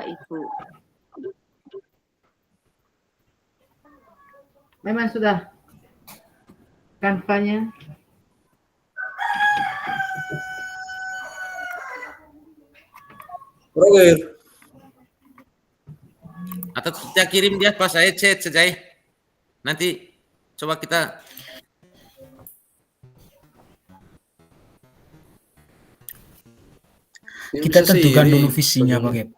itu. Memang sudah Canva-nya. Roger. Atau kita kirim dia pas saya chat saja. Nanti coba kita tentukan dulu visinya Pak Gep.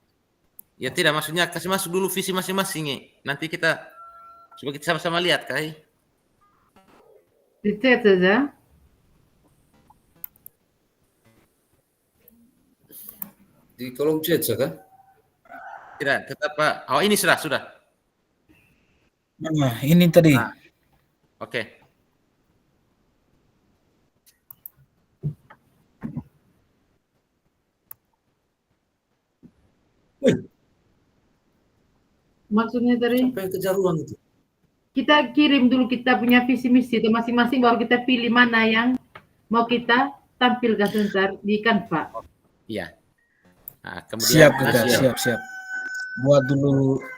Ya tidak, maksudnya kasih masuk dulu visi masing-masing. Nanti kita coba kita sama-sama lihat Kai. Di chat saja. Di kolom chat kan? Tidak, tetap Pak. Oh, ini sudah. Nah, ini tadi. Oke. Maksudnya tadi? Sampai kejaruan itu. Kita kirim dulu kita punya visi misi itu masing-masing, baru kita pilih mana yang mau kita tampilkan sebentar di Canva. Iya. Nah, kemudian siap.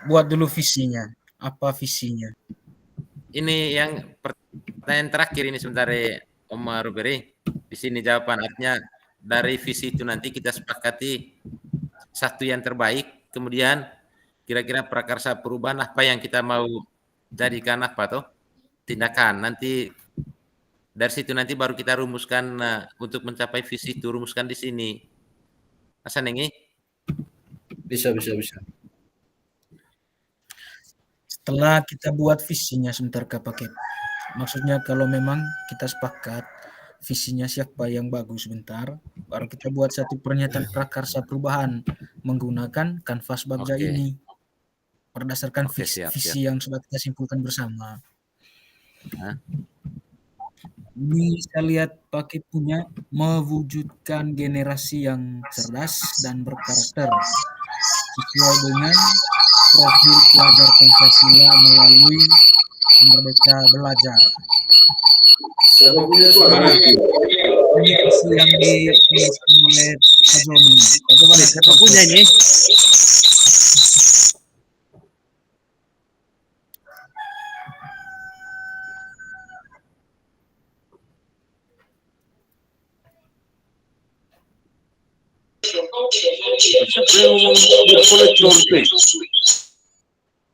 Buat dulu visinya. Apa visinya? Ini yang pertanyaan terakhir ini sebentar Om Roberi. Di sini jawaban artinya dari visi itu nanti kita sepakati satu yang terbaik, kemudian kira-kira prakarsa perubahan apa yang kita mau jadikan apa toh tindakan. Nanti dari situ nanti baru kita rumuskan untuk mencapai visi itu, rumuskan di sini. Masa Nengi? Bisa. Setelah kita buat visinya sebentar Kak Pak Gep. Maksudnya kalau memang kita sepakat visinya siapa yang bagus sebentar, baru kita buat satu pernyataan prakarsa perubahan menggunakan Canva sebagai ini. Berdasarkan visi yang sudah kita simpulkan bersama. Ini saya lihat pakai punya mewujudkan generasi yang cerdas dan berkarakter sesuai dengan profil pelajar Pancasila melalui Merdeka Belajar. Ini visi yang dituliskan oleh Pak Joni. Bagaimana siapa punya ini?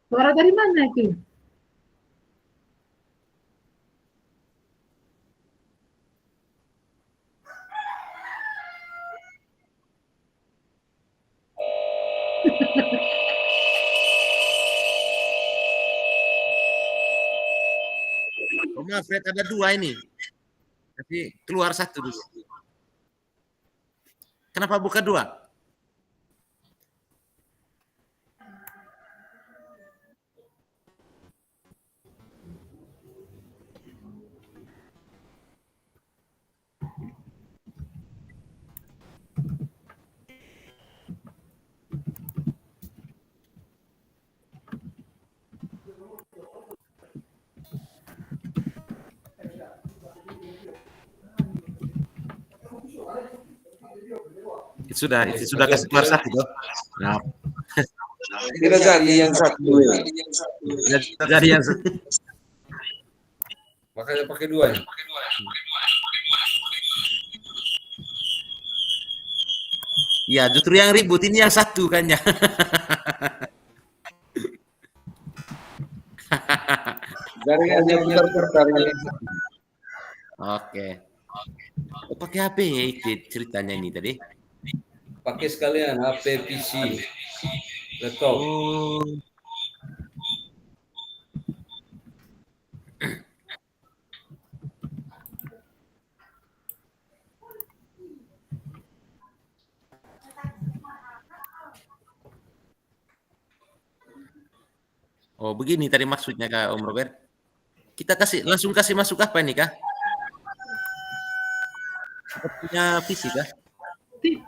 Suara dari mana itu? Oh, maaf, Fred, ada dua ini. Tapi keluar satu dulu. Kenapa buka dua? Itu sudah kasih keluar satu toh. Nah. Kita jadi yang satu. Jadi yang satu. Makanya pakai dua ya. Ya, justru yang ribut ini yang satu kan ya. Jaringannya putar-putar. Oke. Oh, pakai HP ya itu ceritanya ini tadi. Pakai sekalian HP, PC, laptop. Oh, begini tadi maksudnya Kak Om Robert. Kita langsung kasih masuk apa nih Kak? Punya visi Kak?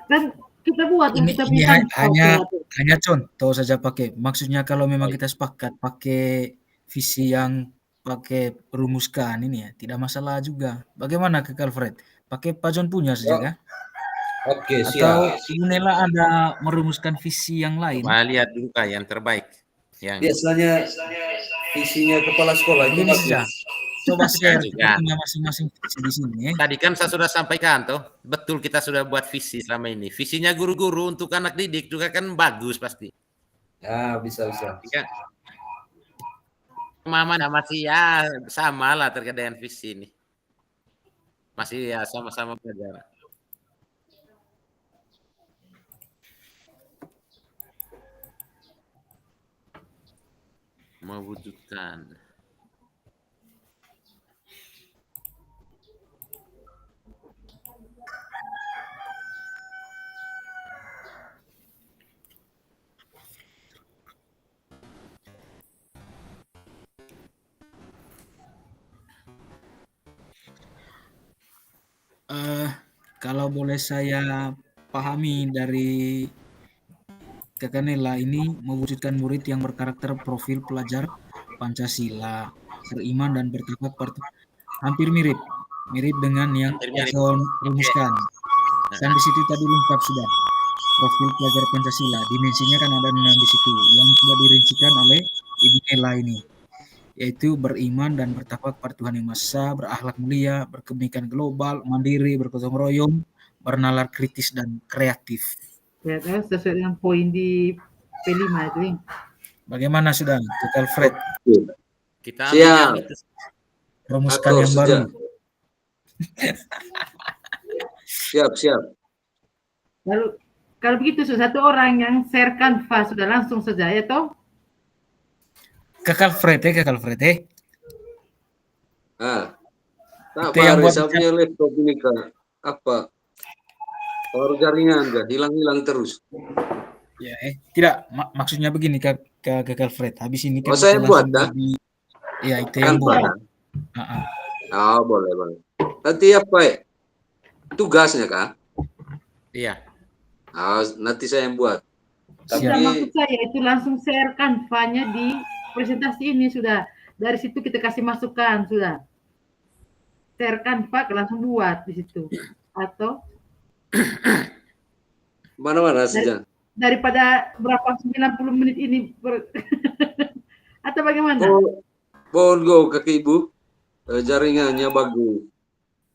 Kan kita buat ini hanya contoh saja pakai. Maksudnya kalau memang kita sepakat pakai visi yang pakai rumuskan ini ya, tidak masalah juga. Bagaimana Kak Alfred? Pakai Pak John punya saja kah? Oke, Atau siap. Ibu Nela ada merumuskan visi yang lain? Coba lihat dulu Kak yang terbaik. Yang Biasanya visinya kepala sekolah itu Begini saja. bagus. Coba Bukan share, kita juga. punya masing-masing visi di sini. Tadi kan saya sudah sampaikan tuh, betul kita sudah buat visi selama ini. Visinya guru-guru untuk anak didik juga kan bagus pasti. Ya, bisa. Ya. Pemahaman masih ya sama lah terkait dengan visi ini. Masih ya sama-sama belajar. Mewujudkan. Kalau boleh saya pahami dari Kakak Nela ini mewujudkan murid yang berkarakter profil pelajar Pancasila, beriman dan bertakwa hampir mirip dengan yang Hampir mirip. John rumuskan. Sampai situ tadi lengkap sudah. Profil pelajar Pancasila, dimensinya kan ada 6 di situ yang sudah dirincikan oleh Ibu Nela ini, yaitu beriman dan bertakwa kepada Tuhan Yang Maha Esa, berakhlak mulia, berkebaikan global, mandiri, bergotong royong, bernalar kritis dan kreatif. Ya, terus sesuai dengan poin di P5 itu. Bagaimana sudah, Kak Alfred? Kita Siap. yang itu. Rumuskan Atur yang saja. baru. Siap. Lalu kalau begitu satu orang yang share Canva sudah langsung saja ya toh? Kak Alfred ya. Ah. Tak Itu yang apa, buat saya punya laptop ini Kak. Apa? Power jaringan Kak, hilang terus. Ya, tidak maksudnya begini Kak Alfred. Habis ini kan saya kita buat langsung dah. Ya, itu yang buat. Oh, boleh. Nanti apa ya? Tugasnya Kak? Iya. Nanti saya yang buat. Sudah, maksud saya itu langsung share Canva-nya di presentasi ini sudah. Dari situ kita kasih masukan sudah. Share Canva langsung buat di situ. Atau mana saja. Daripada berapa 90 menit ini atau bagaimana? Mohon go kaki Ibu. Jaringannya bagus.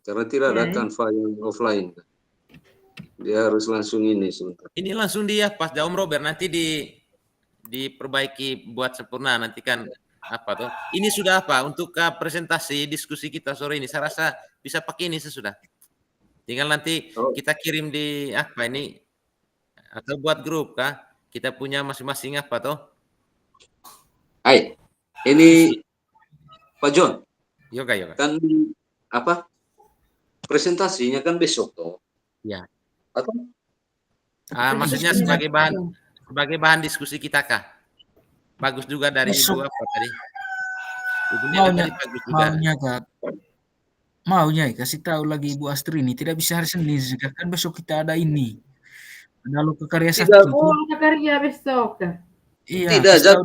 Karena tidak ada Canva yang offline. Dia harus langsung ini sebentar. Ini langsung dia pas Om Robert nanti diperbaiki buat sempurna nanti kan apa tuh. Ini sudah apa untuk presentasi diskusi kita sore ini. Saya rasa bisa pakai ini sesudah. Tinggal nanti kita kirim di apa ini atau buat grup kah? Kita punya masing-masing apa tuh? Hai. Ini Pak John. Yoga. Kan apa? Presentasinya kan besok toh. Ya. Atau? Maksudnya sebagai bahan diskusi kita kah? Bagus juga dari Ibu apa tadi? Maunya kasih tahu lagi Ibu Astri ini tidak bisa hari Senin kan besok kita ada ini. Ada Loka Karya Sakti. Loka Karya besok. Iya. Tidak,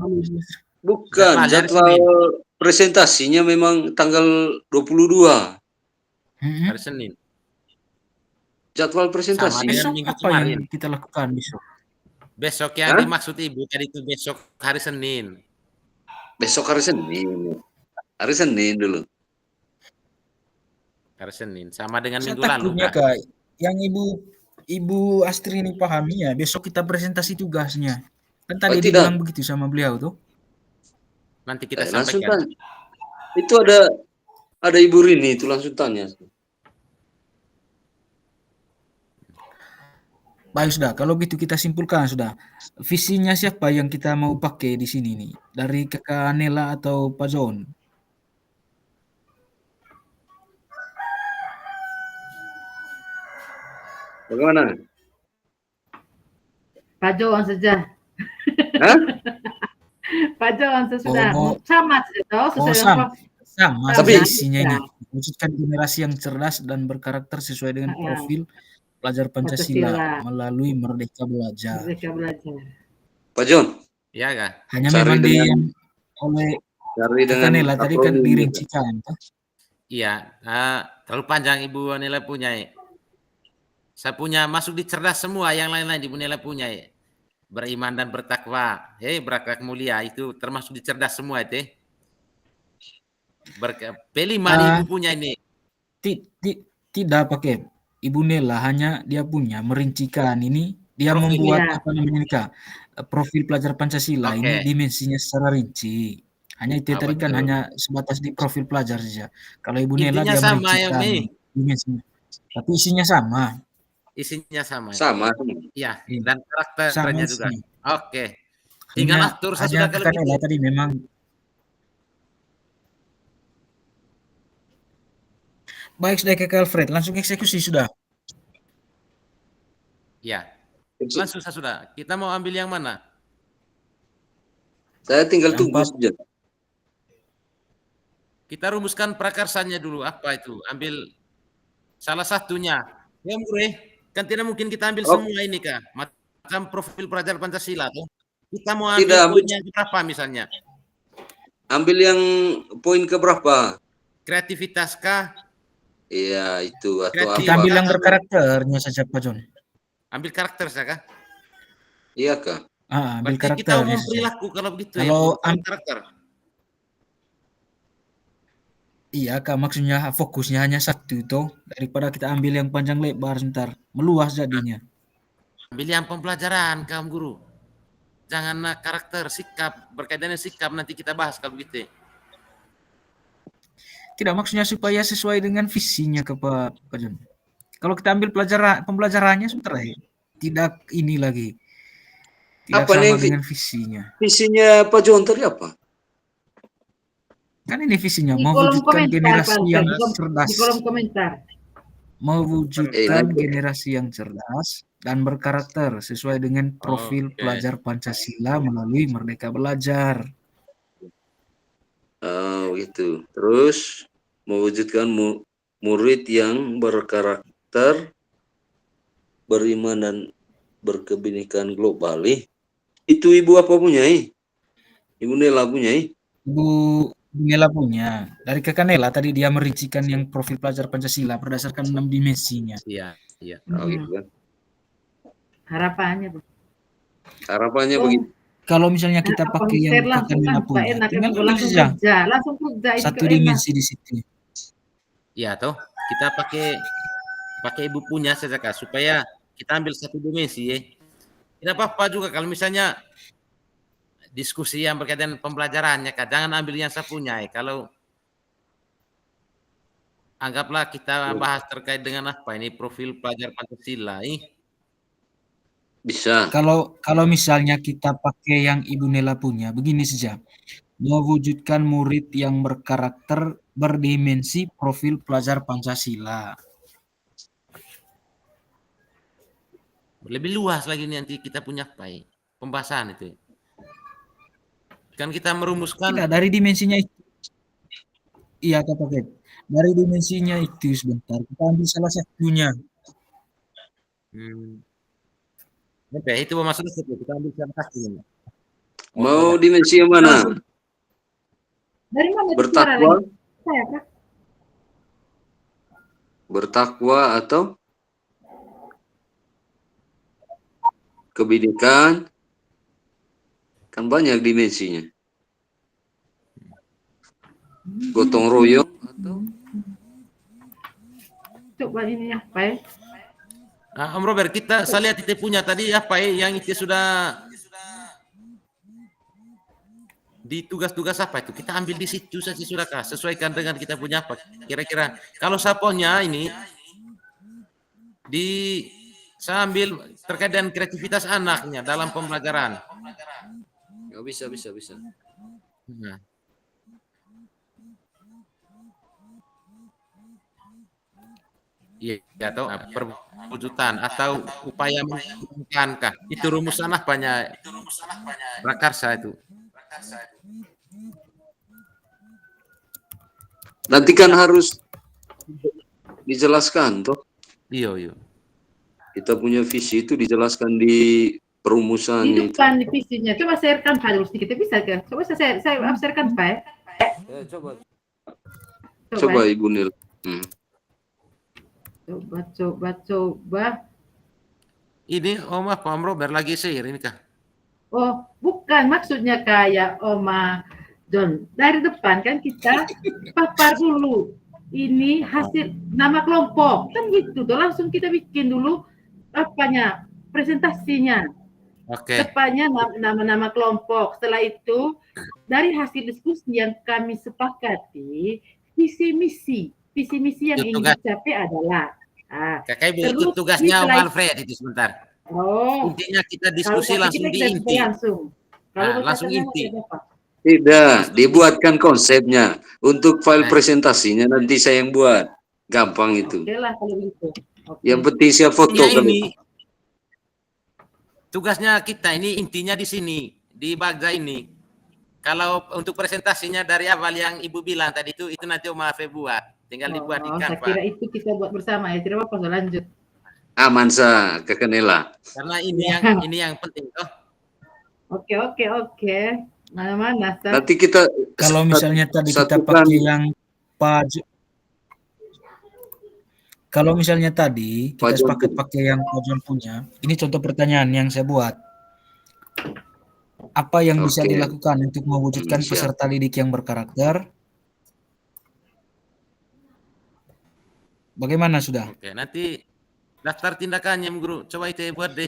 bukan jadwal presentasinya memang tanggal 22. Hari Senin. Jadwal presentasi. Besok apa yang kita lakukan besok? Besok yang dimaksud Ibu tadi itu besok hari Senin. Besok hari Senin. Hari Senin dulu. Hari Senin sama dengan minggu lalu. Kak, yang Ibu Astri ini pahami ya, besok kita presentasi tugasnya. Kan tadi dibilang begitu sama beliau tuh. Nanti kita sampaikan. Itu ada Ibu Rini itu langsung tanya. Baik sudah, kalau gitu kita simpulkan sudah. Visinya siapa yang kita mau pakai di sini nih? Dari Kakak Nela atau Pak John? Bagaimana? Pak John saja. Pak John sudah sama tapi visinya ini wujudkan generasi yang cerdas dan berkarakter sesuai dengan profil pelajar Pancasila melalui Merdeka Belajar. Pak John. Iya kah? Hanya memang oleh Kakak Nela tadi kan dirincikan. Iya, terlalu panjang Ibu Nela punya. Saya punya masuk di cerdas semua, yang lain-lain Ibu Nela punya ya. Beriman dan bertakwa, berakhlak mulia itu termasuk di cerdas semua itu. P5 Ibu punya ini. Tidak pakai Ibu Nela, hanya dia punya merincikan ini, dia Profil, membuat ya. apa namanya Kak, profil pelajar Pancasila ini dimensinya secara rinci. Hanya itu tadi kan betul. hanya sebatas di profil pelajar saja. Kalau Ibu Nela Intinya dia sama ya, merincikan dimensinya. Tapi isinya sama. Isinya sama. Sama. Ya, Iya. dan karakternya Sama juga. isinya. Oke. Tinggal atur saya sudah kalau Kakak Nela gitu. tadi memang baik, sudah Kakak Alfred, langsung eksekusi sudah. Ya. Langsung saya sudah. Kita mau ambil yang mana? Saya tinggal Yang tunggu saja. Kita rumuskan prakarsanya dulu. Apa itu? Ambil salah satunya. Ya, Mure. Kan tidak mungkin kita ambil semua ini, Kak. Macam profil pelajar Pancasila tuh. Kita mau ambil poinnya berapa misalnya? Ambil yang poin keberapa? Kreativitas kah? Iya, itu atau Kita ambil yang berkarakternya saja, Pak John. Ambil karakter saja kah? Iya kah? Ambil berarti kita karakternya mau saja. perilaku kalau begitu Kalau ya, karakter. Iya Kak, maksudnya fokusnya hanya satu toh, daripada kita ambil yang panjang lebar sebentar, meluas jadinya. Ambil yang pembelajaran, kamu guru. Jangan karakter, sikap, berkaitan dengan sikap nanti kita bahas kalau begitu. Tidak, maksudnya supaya sesuai dengan visinya ke Pak John. Kalau kita ambil pembelajarannya sebentar ya, tidak ini lagi. Tidak apa sama dengan visinya. Visinya Pak John tadi apa? Kan ini visinya, Di mewujudkan generasi yang cerdas. Di kolom komentar. Mewujudkan generasi yang cerdas dan berkarakter sesuai dengan profil pelajar Pancasila melalui Merdeka Belajar. Oh gitu. Terus mewujudkan murid yang berkarakter, beriman dan berkebinekaan global. Itu Ibu apa punya? Ibu Nela punya? Ibu Nela punya. Dari Kakak Nela tadi dia merincikan yang profil pelajar Pancasila berdasarkan 6 dimensinya. Iya, iya. Oh, gitu kan. Harapannya, Bu. Harapannya begitu. Kalau misalnya kita pakai yang Kakak Nela punya, tinggal langsung kerja, langsung kerja. Satu dimensi di situ. Iya toh, kita pakai Ibu punya saja Kak, supaya kita ambil satu dimensi ya. Tidak apa-apa juga kalau misalnya diskusi yang berkaitan pembelajarannya Kak, jangan ambil yang saya punya ya. Kalau anggaplah kita bahas terkait dengan apa ini profil pelajar Pancasila Bisa. Kalau misalnya kita pakai yang Ibu Nela punya, begini saja. Mewujudkan murid yang berkarakter, berdimensi profil pelajar Pancasila. Lebih luas lagi nanti kita punya apa ya? Pembahasan itu. Kan kita merumuskan. Tidak, dari dimensinya itu. Iya, Kak Paket. Dari dimensinya itu sebentar. Kita ambil salah satunya. Oke, itu maksudnya kita ambil salah satunya. Mau dimensi yang mana? Dari mana bertakwa? Saya, Kak? Bertakwa atau kebinekaan? Kan banyak dimensinya. Gotong royong atau coba ini apa ya? Om Robert, saya lihat itu punya tadi apa ya yang itu sudah di tugas-tugas apa itu? Kita ambil di situ saja sudah Kak, sesuaikan dengan kita punya apa. Kira-kira kalau saponya ini saya ambil terkait dengan kreativitas anaknya dalam pembelajaran. Ya, bisa. Nah. Iya, atau perwujudan atau upaya mengembangkan itu rumusan apanya? Prakarsa itu. Nanti kan harus dijelaskan toh. Iya. Kita punya visi itu dijelaskan di perumusan itu. Di visinya. Coba sharekan file sedikit bisa ke? Coba saya sharekan file. Coba Ibu Nel. Coba. Ini Om Robert lagi share ini kah? Oh, bukan maksudnya kayak Oma John. Dari depan kan kita papar dulu. Ini hasil nama kelompok. Kan gitu tuh. Langsung kita bikin dulu apanya, presentasinya. Oke. Depannya nama-nama kelompok. Setelah itu, dari hasil diskusi yang kami sepakati, visi misi yang Itu ingin tugas. dicapai adalah Kakak Ibu, itu terus tugasnya Om setelah Alfred itu sebentar. oh, Intinya kita kalau diskusi topik langsung kita di bisa inti. langsung. Kalau Nah, langsung katanya inti. apa? Tidak, dibuatkan konsepnya. Untuk file Nah, presentasinya nanti saya yang buat. Gampang itu. Oke lah kalau gitu. Oke. Yang penting siap foto ya kali. ini tugasnya kita ini intinya di sini, di Bagja ini. Kalau untuk presentasinya dari awal yang Ibu bilang tadi itu nanti Om Alfred buat. Tinggal dibuat di Saya Canva. kira itu kita buat bersama ya. Tidak apa-apa, lanjut. Aman sa, kekenela. Karena ini yang penting toh. Oke. Mana-mana. Nanti kita Kalau misalnya tadi kita satukan. pakai yang kalau misalnya tadi kita Pak John sepakat punya. pakai yang Pak John punya, ini contoh pertanyaan yang saya buat. Apa yang bisa Oke. dilakukan untuk mewujudkan Siap. peserta didik yang berkarakter? Bagaimana sudah? Oke, nanti daftar tindakannya Guru. Coba itu buat deh.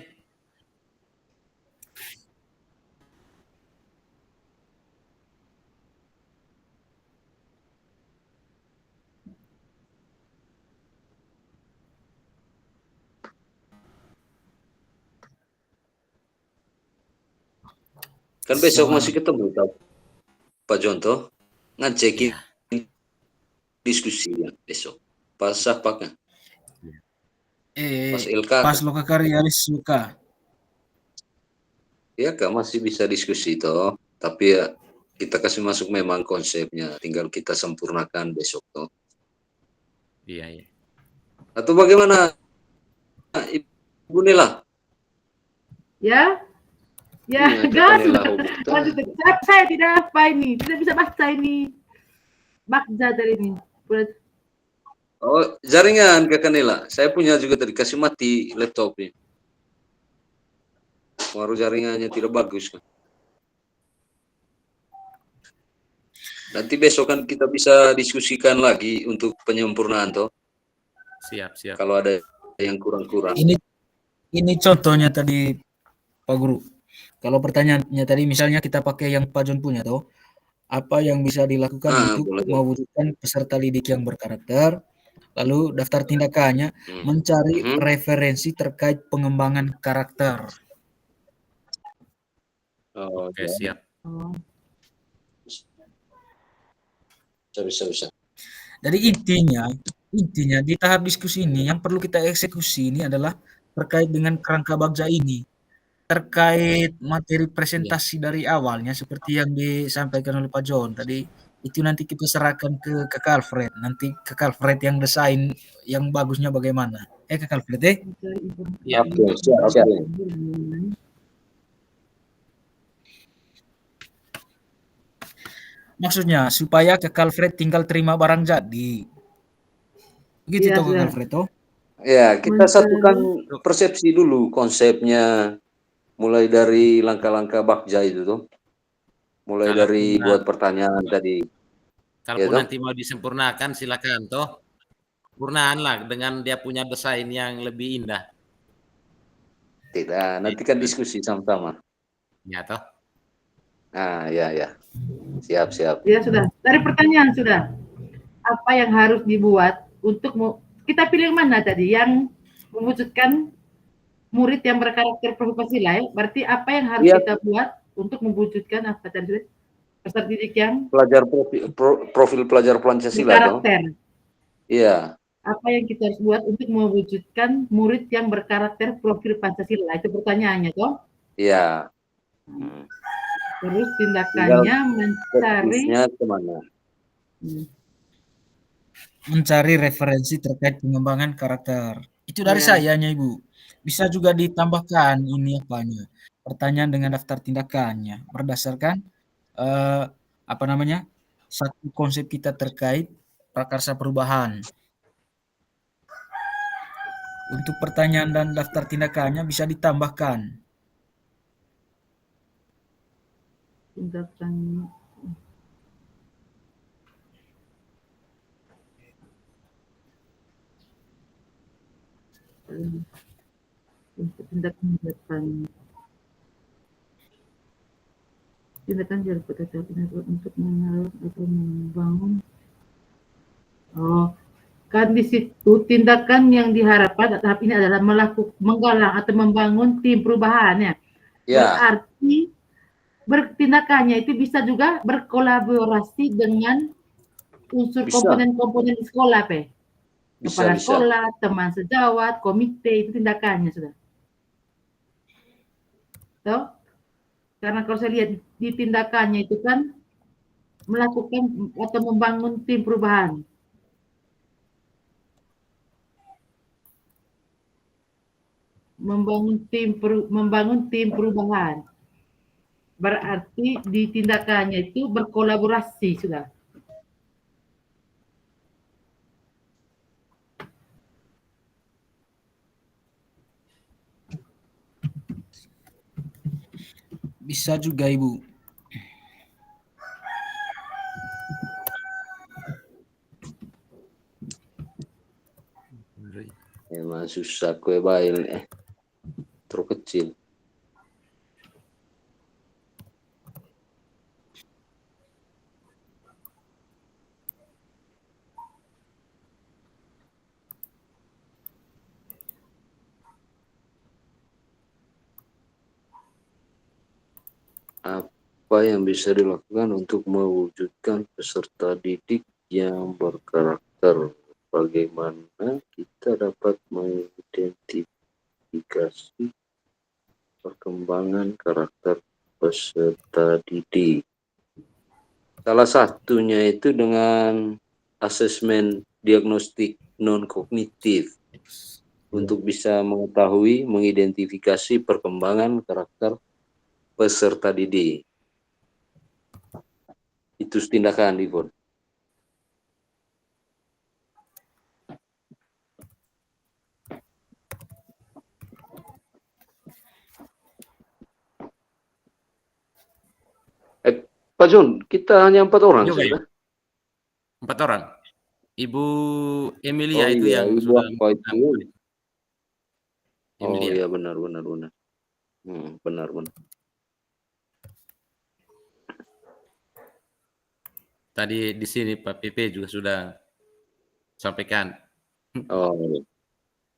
Kan besok masih ketemu Pak Jonto. Ngecekin diskusinya besok. Pas apa kan? Pas LK. Pas lo ke karyalis suka. Ya Kak, masih bisa diskusi toh. Tapi ya kita kasih masuk memang konsepnya. Tinggal kita sempurnakan besok toh. Iya. Atau bagaimana Ibu Nela? Ya, Iya, gas. Nela. Lanjut. Saya tidak apa ini, tidak bisa baca ini. Bagja dari ini. Oh, jaringan Kakak Nela. Saya punya juga tadi, kasih mati laptopnya. Baru jaringannya tidak bagus kan. Nanti besok kan kita bisa diskusikan lagi untuk penyempurnaan toh. Siap. Kalau ada yang kurang-kurang. Ini contohnya tadi Pak Guru. Kalau pertanyaannya tadi misalnya kita pakai yang Pak John punya toh, apa yang bisa dilakukan untuk boleh. mewujudkan peserta didik yang berkarakter? Lalu daftar tindakannya mencari referensi terkait pengembangan karakter. Oke, siap. Bisa. Jadi intinya di tahap diskusi ini yang perlu kita eksekusi ini adalah terkait dengan kerangka Bagja ini. Terkait materi presentasi dari awalnya seperti yang disampaikan oleh Pak John tadi, itu nanti kita serahkan ke Kak Alfred. Nanti Kak Alfred yang desain yang bagusnya bagaimana. Kak Alfred Iya. Oke, siap. Maksudnya supaya Kak Alfred tinggal terima barang jadi. Begitu toh Kak Alfred toh? Ya, kita satukan persepsi dulu konsepnya, mulai dari langkah-langkah Bagja itu tuh. Mulai dari buat pertanyaan tadi. Kalau nanti mau disempurnakan silakan toh. Sempurnaan lah dengan dia punya desain yang lebih indah. Tidak, nanti kan diskusi sama-sama. Ya toh. Ya. Siap. Ya sudah. Dari pertanyaan sudah. Apa yang harus dibuat untuk kita pilih yang mana tadi? Yang mewujudkan murid yang berkarakter Pancasila ya? Berarti apa yang harus kita buat untuk mewujudkan apa tadi? Peserta didik yang profil pelajar Pancasila karakter. Iya. Apa yang kita harus buat untuk mewujudkan murid yang berkarakter profil Pancasila? Itu pertanyaannya toh? Iya. Terus tindakannya mencari referensi terkait pengembangan karakter. Itu dari sayanya Ibu. Bisa juga ditambahkan ini apanya. Pertanyaan dengan daftar tindakannya berdasarkan satu konsep kita terkait prakarsa perubahan. Untuk pertanyaan dan daftar tindakannya bisa ditambahkan. Tindakan untuk tindakan untuk menaruh atau membangun. Oh, kan di situ tindakan yang diharapkan tahap ini adalah menggalang atau membangun tim perubahan ya. Berarti tindakannya itu bisa juga berkolaborasi dengan unsur komponen-komponen di sekolah, kepala sekolah, teman sejawat, komite, itu tindakannya sudah. Tahu? Karena kalau saya lihat di tindakannya itu kan melakukan atau membangun tim perubahan. Membangun tim perubahan. Berarti di tindakannya itu berkolaborasi sudah. Bisa juga, Ibu. Emang susah kue bail terlalu kecil. Apa yang bisa dilakukan untuk mewujudkan peserta didik yang berkarakter? Bagaimana kita dapat mengidentifikasi perkembangan karakter peserta didik? Salah satunya itu dengan asesmen diagnostik non-kognitif untuk bisa mengetahui, mengidentifikasi perkembangan karakter peserta didik. Itu tindakan, Ibu. Pak Jun, kita hanya 4 orang sudah. 4 orang. Ibu Emilia itu iya, yang Ibu sudah. apa itu? Emilia. Oh iya, benar. Benar. Tadi di sini Pak PP juga sudah sampaikan. Oh,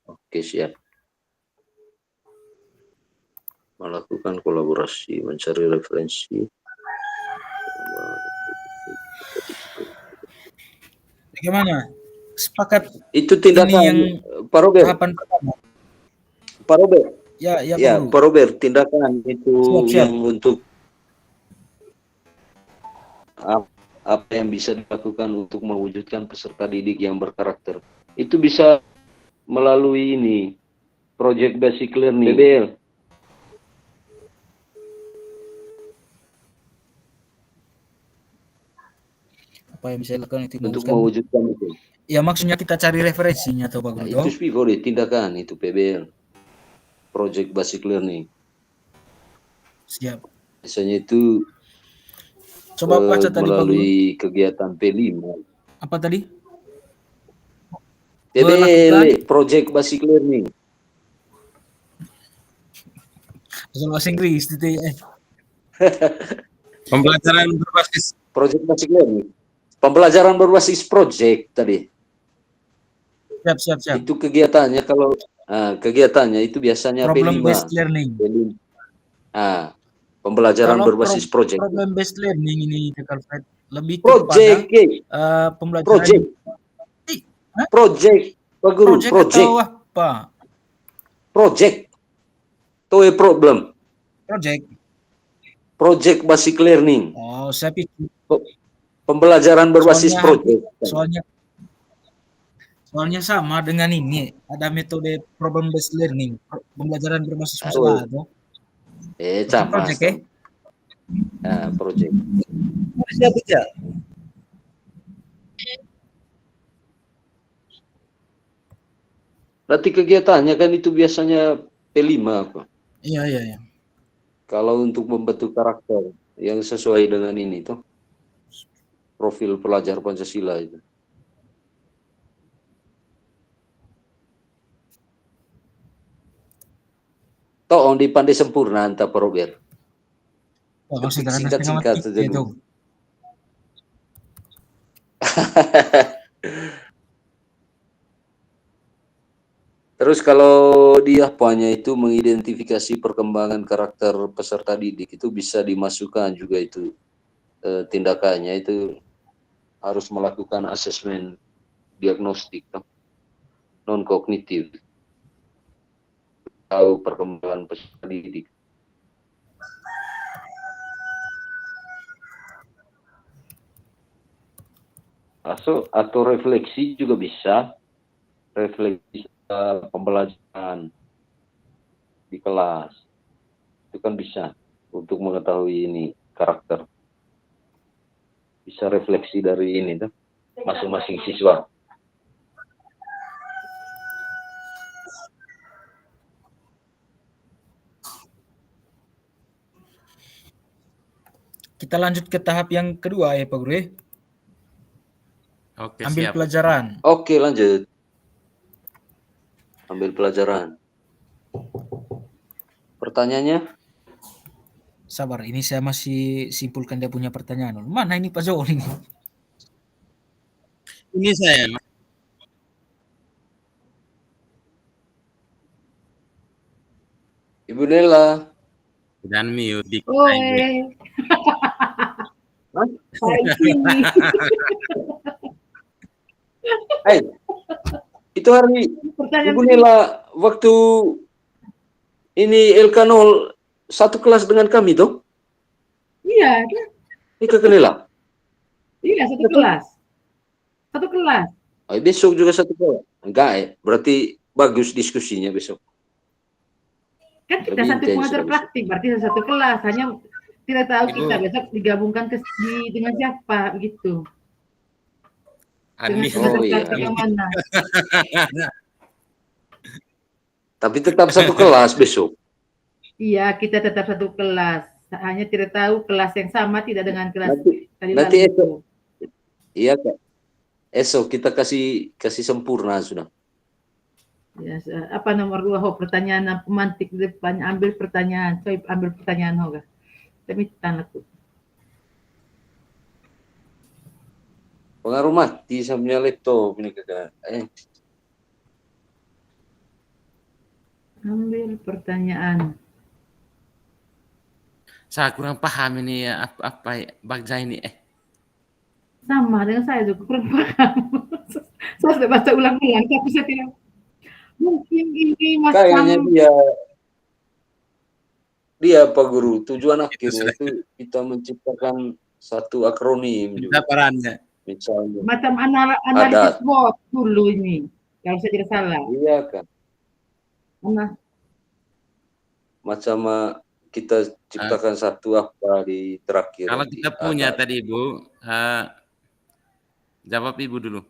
oke, siap. Melakukan kolaborasi, mencari referensi. Bagaimana? Sepakat Itu tindakan yang Pak Robert. tahapan pertama. Pak Robert. Ya, Pak Robert, tindakan itu siap. yang untuk apa yang bisa dilakukan untuk mewujudkan peserta didik yang berkarakter. Itu bisa melalui ini, Project Basic Learning, PBL. Apa yang bisa dilakukan itu untuk mewujudkan itu. Ya, maksudnya kita cari referensinya atau Pak Guru. Itu boleh tindakan itu PBL, Project Basic Learning. Siap. Biasanya itu coba baca tadi melalui kegiatan P5. Apa tadi? PBL, Project Basic Learning. Bahasa Inggris itu Pembelajaran berbasis Project Basic Learning. Pembelajaran berbasis project tadi. Siap. Itu kegiatannya kalau kegiatannya itu biasanya problem P5. based learning. Pembelajaran kalau berbasis project. Problem based learning ini lebih project kepada pembelajaran project Pak Guru, project atau apa? Project to a problem. Project basic learning. Oh, saya pikir pembelajaran berbasis project. Soalnya sama dengan ini, ada metode problem based learning, pembelajaran berbasis masalah itu. Sama. Project project. Siap ya. Berarti kegiatannya kan itu biasanya P5 apa? Iya. Kalau untuk membentuk karakter yang sesuai dengan ini tuh profil pelajar Pancasila itu. Toh di pandai sempurna anta Pak Robert. Oh, Ketik sederhana setengah singkat-singkat mati saja itu. dulu. Terus kalau di apanya itu mengidentifikasi perkembangan karakter peserta didik itu bisa dimasukkan juga itu tindakannya itu harus melakukan asesmen diagnostik non kognitif tahu perkembangan peserta didik. Atau refleksi juga bisa, refleksi pembelajaran di kelas itu kan bisa untuk mengetahui ini karakter, bisa refleksi dari ini tuh masing-masing siswa. Kita lanjut ke tahap yang kedua ya Pak Guru. Oke, Ambil siap. pelajaran. Oke, lanjut. Ambil pelajaran. Pertanyaannya? Sabar, ini saya masih simpulkan dia punya pertanyaan. Mana ini Pak Zul ini? Ini saya. Ibu Nela. Dan mute di Oi. Hai. Itu hari Pertanyaan Ibu Nela waktu ini LK0 satu kelas dengan kami tuh? Iya, Ini Kakak Nela? iya satu kelas. Satu kelas. Oh, besok juga satu kelas? Enggak ya? Berarti bagus diskusinya besok. Kan kita Lebih satu intens pengajar sudah besok. praktik, berarti satu kelas. Hanya tidak tahu Ibu. kita besok digabungkan dengan siapa begitu. Dengan Ani. pengajar Oh, iya. praktik yang mana? Tapi tetap satu kelas besok. Iya, kita tetap satu kelas. Hanya tidak tahu kelas yang sama tidak dengan kelas tadi Nanti lalu. esok. Iya Kak. Esok kita kasih sempurna sudah. Ya, apa nomor 2 ho pertanyaan pemantik depan ambil pertanyaan, coy ambil pertanyaan ho kah? Tapi tanahku. Pengaruh mati sama laptop ini Kakak. Ambil pertanyaan. Saya kurang paham ini ya apa Bagja ini. Sama dengan saya juga kurang paham. Saya sudah baca ulang-ulang tapi saya tidak. Mungkin ini Kayaknya macam dia Pak Guru, tujuan akhirnya itu kita menciptakan satu akronim juga. Perannya. Misalnya. macam analisis SWOT dulu ini, kalau saya tidak salah. Iya kan. Nah, Macam kita ciptakan satu apa di terakhir. Kalau kita punya tadi Ibu, jawab Ibu dulu.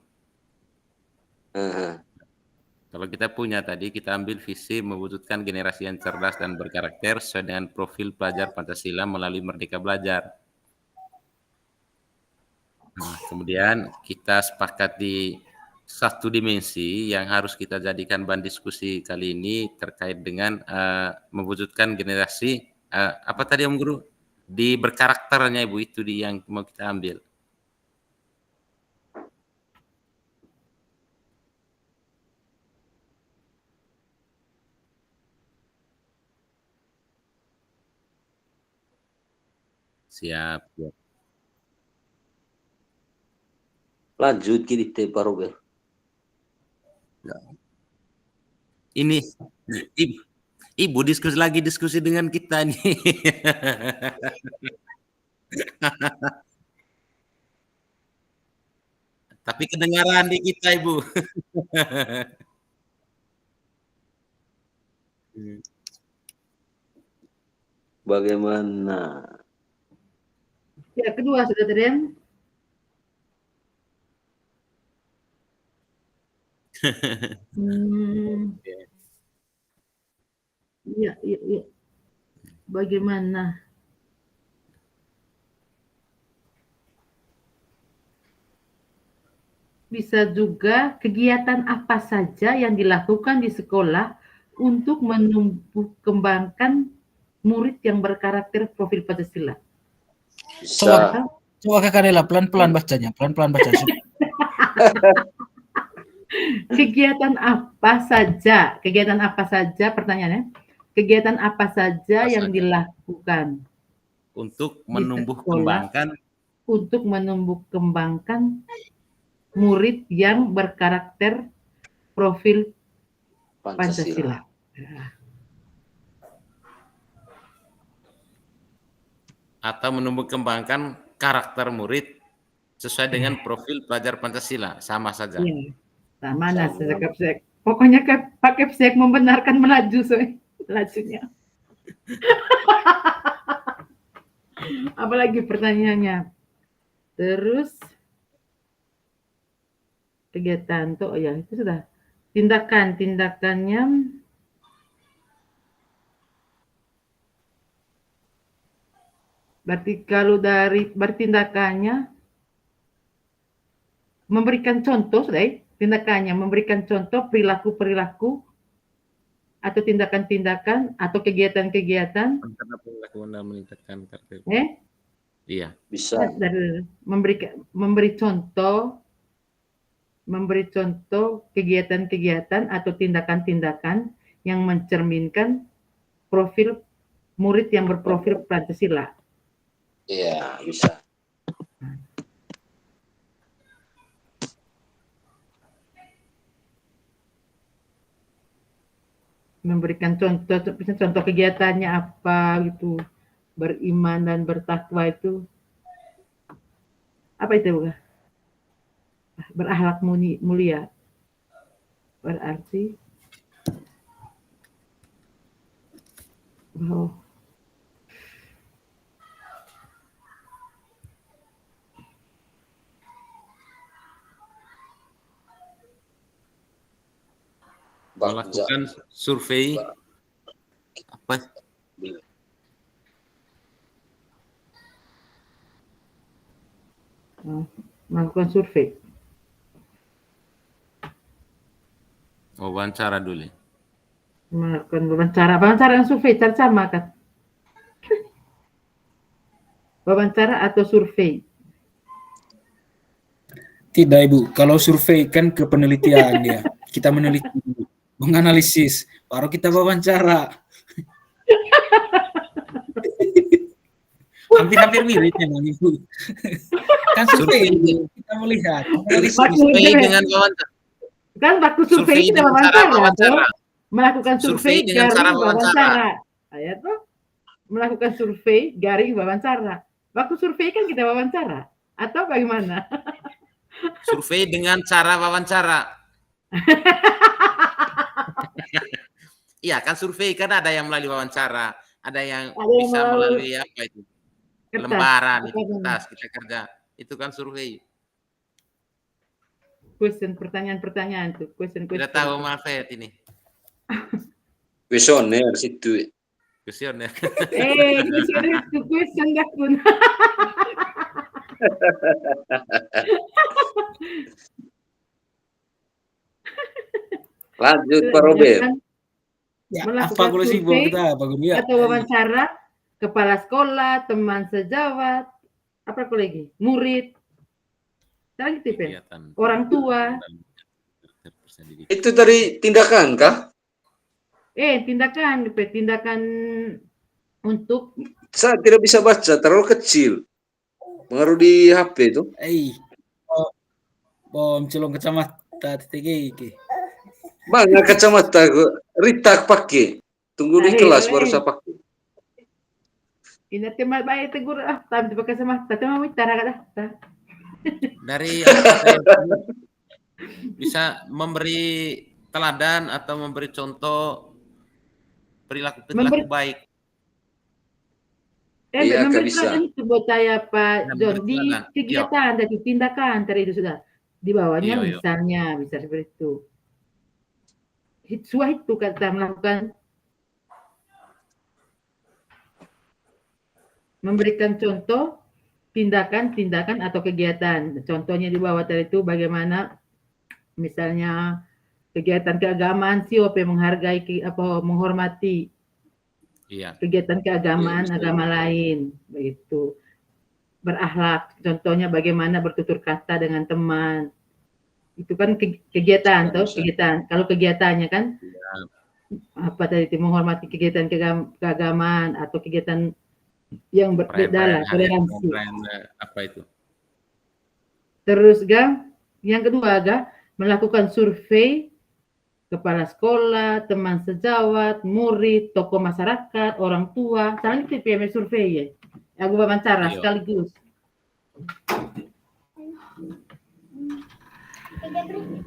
Kalau kita punya tadi, kita ambil visi mewujudkan generasi yang cerdas dan berkarakter sesuai dengan profil pelajar Pancasila melalui Merdeka Belajar. Nah, kemudian kita sepakat di satu dimensi yang harus kita jadikan bahan diskusi kali ini terkait dengan mewujudkan generasi apa tadi Om Guru? Di berkarakternya Ibu, itu yang mau kita ambil. Siap. Lanjut kiri Pak Robert. Ini Ibu diskusi dengan kita nih. Tapi kedengaran di kita Ibu. Bagaimana? ya kedua sudah Tren. Iya. Bagaimana? Bisa juga kegiatan apa saja yang dilakukan di sekolah untuk menumbuh kembangkan murid yang berkarakter profil Pancasila. Bisa. Coba Kakak Nela pelan-pelan bacanya, pelan-pelan baca. Kegiatan apa saja pertanyaannya? Kegiatan apa saja yang dilakukan untuk di menumbuh sekolah kembangkan untuk menumbuh kembangkan murid yang berkarakter profil Pancasila. atau menumbuh kembangkan karakter murid sesuai dengan profil pelajar Pancasila, sama saja. Iya, sama nasi Kapsek. Pokoknya Pak Kapsek membenarkan melaju, lajunya. Apalagi pertanyaannya. Terus kegiatan tuh, ya itu sudah. Tindakannya berarti kalau dari bertindakannya memberikan contoh, tindakannya memberikan contoh perilaku-perilaku atau tindakan-tindakan atau kegiatan-kegiatan. Meningkatkan karakter. Iya. Bisa. Memberi contoh kegiatan-kegiatan atau tindakan-tindakan yang mencerminkan profil murid yang berprofil Pancasila. Iya, bisa. Memberikan contoh kegiatannya apa gitu, beriman dan bertakwa itu apa itu, bukan? Berakhlak mulia berarti melakukan survei apa? Melakukan survei. Wawancara dulu. Melakukan wawancara yang survei sama kan? Wawancara atau survei? Tidak Ibu, kalau survei kan ke penelitian ya. Kita meneliti, menganalisis, baru kita wawancara. Hampir-hampir mirip memang Ibu. Kan survei kita melihat. Survei dengan wawancara. Kan baku survei kita wawancara. Melakukan survei dengan cara wawancara. Ya tuh. Melakukan survei garing wawancara. Waktu survei kan kita wawancara atau bagaimana? Survei dengan cara wawancara. Iya kan survei kan ada yang melalui wawancara, ada yang bisa melalui apa itu? Lembaran itu kertas kita kerja. Itu kan survei. Pertanyaan tuh, question. Tidak tahu Malfet ini. Kuesioner situ. Kuesioner. Kuesioner itu question dah pun. Lanjut Pak Robert. Ya, apa gula sih kita apa gula? Atau wawancara kepala sekolah, teman sejawat, apa lagi? Murid. Sekarang gitu ya. Orang tua. Itu dari tindakan kah? Tindakan untuk saya tidak bisa baca, terlalu kecil. Pengaruh di HP itu. Bom celong kacamata TTG. Mana kacamata Ritak pakai. Tunggu di kelas baru saya pakai. Ini tema baik tegur tapi pakai kacamata tema mitara kada. Dari bisa memberi teladan atau memberi contoh perilaku baik. Memberi teladan itu buat saya Pak John di kegiatan dari tindakan tadi itu sudah di bawahnya misalnya bisa seperti itu. Itu kata melakukan memberikan contoh tindakan-tindakan atau kegiatan. Contohnya di bawah tadi itu bagaimana misalnya kegiatan keagamaan COP menghargai menghormati Iya. kegiatan keagamaan Iya, agama lain begitu. Berakhlak, contohnya bagaimana bertutur kata dengan teman. Itu kan kegiatan Bisa, toh, bisa. kegiatan. Kalau kegiatannya kan Iya. apa tadi itu menghormati kegiatan keagamaan atau kegiatan yang berbeda lah, toleransi. Apa itu? Terus yang kedua melakukan survei kepala sekolah, teman sejawat, murid, tokoh masyarakat, orang tua, saling TPM survei ya. Aku wawancara Iya. sekaligus.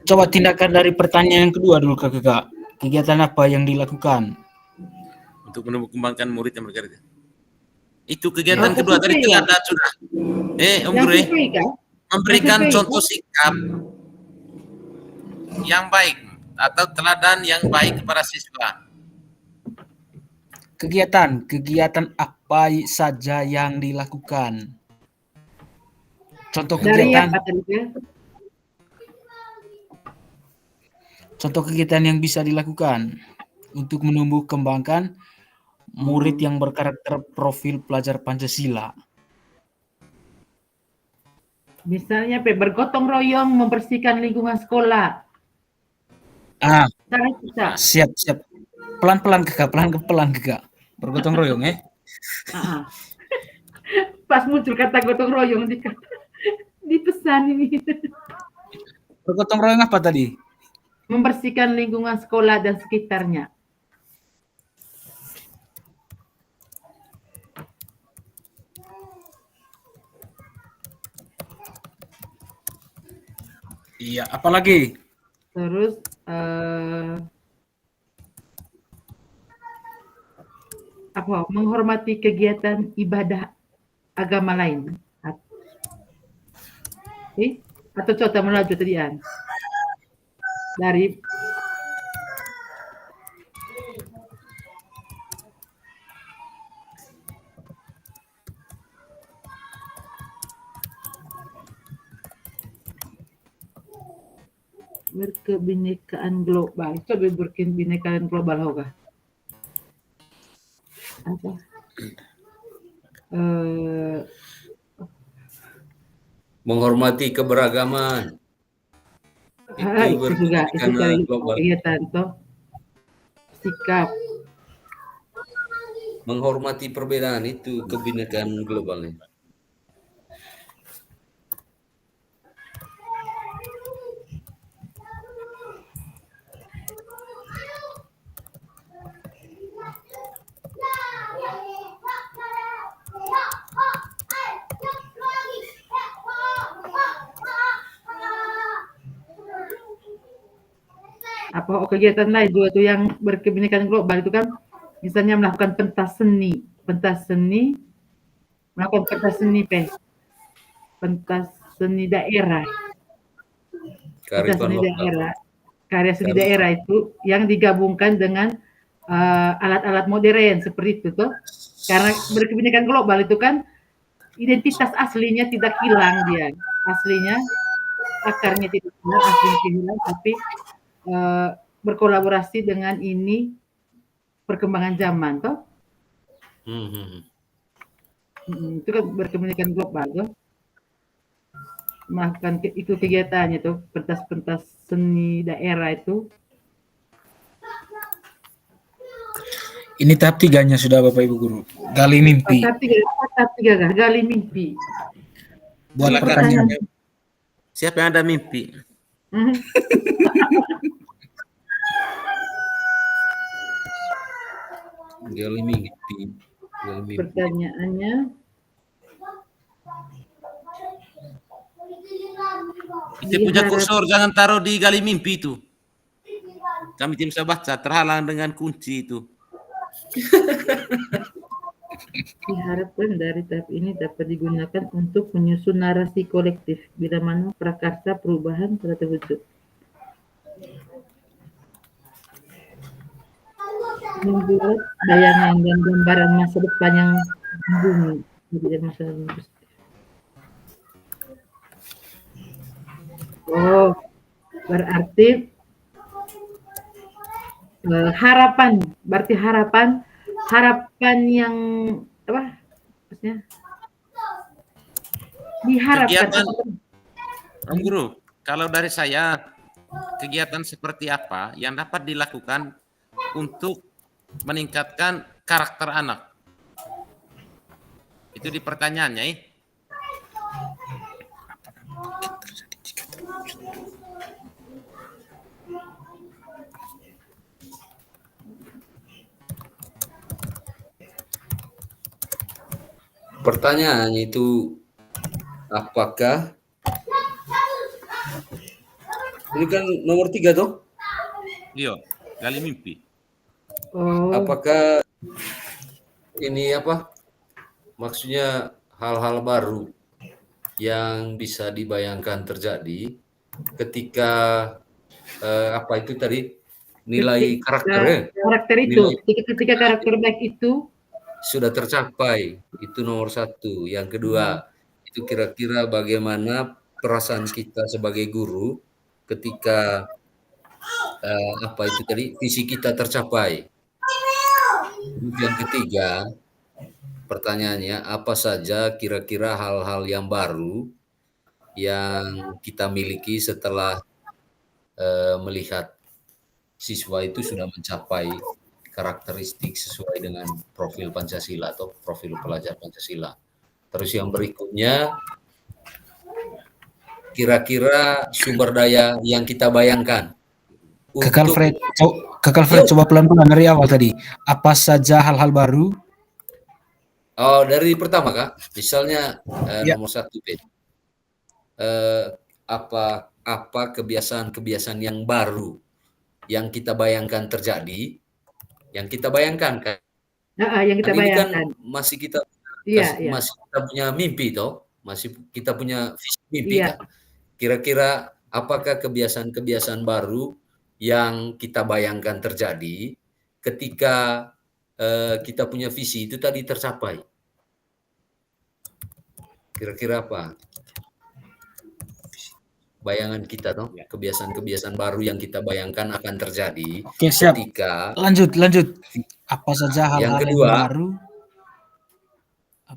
Coba tindakan dari pertanyaan yang kedua dulu Kakak. Kegiatan apa yang dilakukan? Untuk menumbuh-kembangkan murid yang berkarya. Itu kegiatan Yang kedua tadi survei, ya? ada sudah. Om Yang Gure, survei kan? memberikan Yang survei, contoh sikap yang baik atau teladan yang baik kepada siswa. Kegiatan apa saja yang dilakukan? Contoh dari kegiatan, apa tadi ya? contoh kegiatan yang bisa dilakukan untuk menumbuh kembangkan murid yang berkarakter profil pelajar Pancasila. Misalnya bergotong royong membersihkan lingkungan sekolah. Cara kita. Siap. Pelan-pelan Kakak. Bergotong royong ya. Pas muncul kata gotong royong di pesan ini. Bergotong royong apa tadi? Membersihkan lingkungan sekolah dan sekitarnya. Iya, apalagi? Terus menghormati kegiatan ibadah agama lain. Atau contoh melaju tadian dari berkebinekaan global. Coba berkebinekaan global hoga. Apa? Menghormati keberagaman. Itu juga itu dari global. kegiatan toh. Sikap. Menghormati perbedaan itu kebinekaan globalnya. Apa kegiatan lain juga tuh yang berkebinekaan global itu kan misalnya melakukan pentas seni melakukan pentas seni pentas seni daerah karya seni daerah itu yang digabungkan dengan alat-alat modern seperti itu tuh karena berkebinekaan global itu kan identitas aslinya tidak hilang dia aslinya akarnya tidak hilang tapi berkolaborasi dengan ini perkembangan zaman toh. Itu kan berkebinekaan global toh. Melakukan itu kegiatannya tuh pentas-pentas seni daerah itu. Ini tahap 3-nya sudah Bapak Ibu Guru. Gali mimpi. Tahap 3 gali mimpi. Buat pertanyaan. Siapa yang ada mimpi? Gali mimpi. Pertanyaannya Itu punya kursor jangan taruh di gali mimpi itu. Kami tidak bisa baca, terhalang dengan kunci itu. Diharapkan dari tahap ini dapat digunakan untuk menyusun narasi kolektif bila mana prakarsa perubahan telah terwujud. Membuat bayangan dan gambaran masa depan yang bumi Jadi masalah linguistik. Oh, berarti harapan, berarti harapan yang apa? Maksudnya diharapkan Kegiatan, apa? Om Guru, kalau dari saya, kegiatan seperti apa yang dapat dilakukan untuk meningkatkan karakter anak? Itu di pertanyaannya, Pertanyaannya itu apakah ini kan nomor 3 toh? Iya, gali mimpi. Oh, Apakah ini apa? Maksudnya hal-hal baru yang bisa dibayangkan terjadi ketika apa itu tadi nilai karakter ya? karakter itu, Nilai ketika karakter baik itu sudah tercapai, itu nomor 1. Yang kedua, itu kira-kira bagaimana perasaan kita sebagai guru ketika apa itu tadi visi kita tercapai. Yang ketiga, pertanyaannya apa saja kira-kira hal-hal yang baru yang kita miliki setelah melihat siswa itu sudah mencapai karakteristik sesuai dengan profil Pancasila atau profil pelajar Pancasila. Terus yang berikutnya, kira-kira sumber daya yang kita bayangkan. Kakak Fred, coba pelan-pelan dari awal tadi. Apa saja hal-hal baru? Oh, dari pertama Kak, misalnya Ya. nomor 1 B. Apa kebiasaan-kebiasaan yang baru yang kita bayangkan terjadi, yang kita bayangkan kan? yang kita Ini bayangkan. kan masih kita Iya. masih kita punya mimpi toh, masih kita punya visi mimpi Iya. kan. Kira-kira apakah kebiasaan-kebiasaan baru yang kita bayangkan terjadi ketika kita punya visi itu tadi tercapai? Kira-kira apa? Bayangan kita toh, kebiasaan-kebiasaan baru yang kita bayangkan akan terjadi Oke, siap. ketika Lanjut. Apa saja hal-hal yang kedua, baru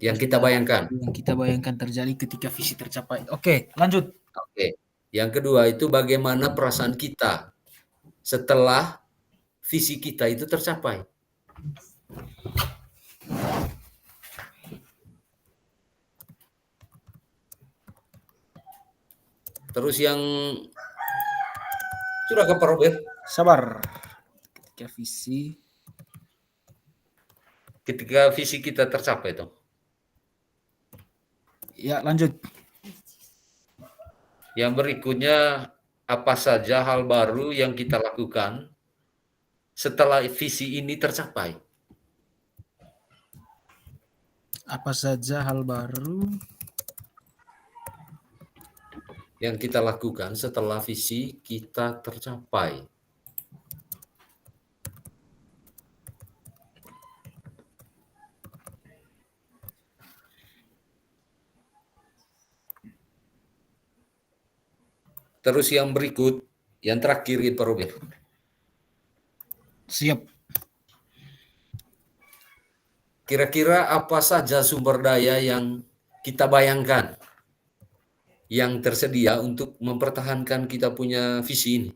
yang kita bayangkan. Yang kita bayangkan terjadi ketika visi tercapai. Oke, lanjut. Oke. Yang kedua itu bagaimana perasaan kita setelah visi kita itu tercapai. Terus yang sudah ke Pak Robert? Sabar. Ketika visi kita tercapai toh. Ya, lanjut. Yang berikutnya, apa saja hal baru yang kita lakukan setelah visi ini tercapai? Apa saja hal baru yang kita lakukan setelah visi kita tercapai? Terus yang berikut, yang terakhir Pak Robert. Siap. Kira-kira apa saja sumber daya yang kita bayangkan yang tersedia untuk mempertahankan kita punya visi ini?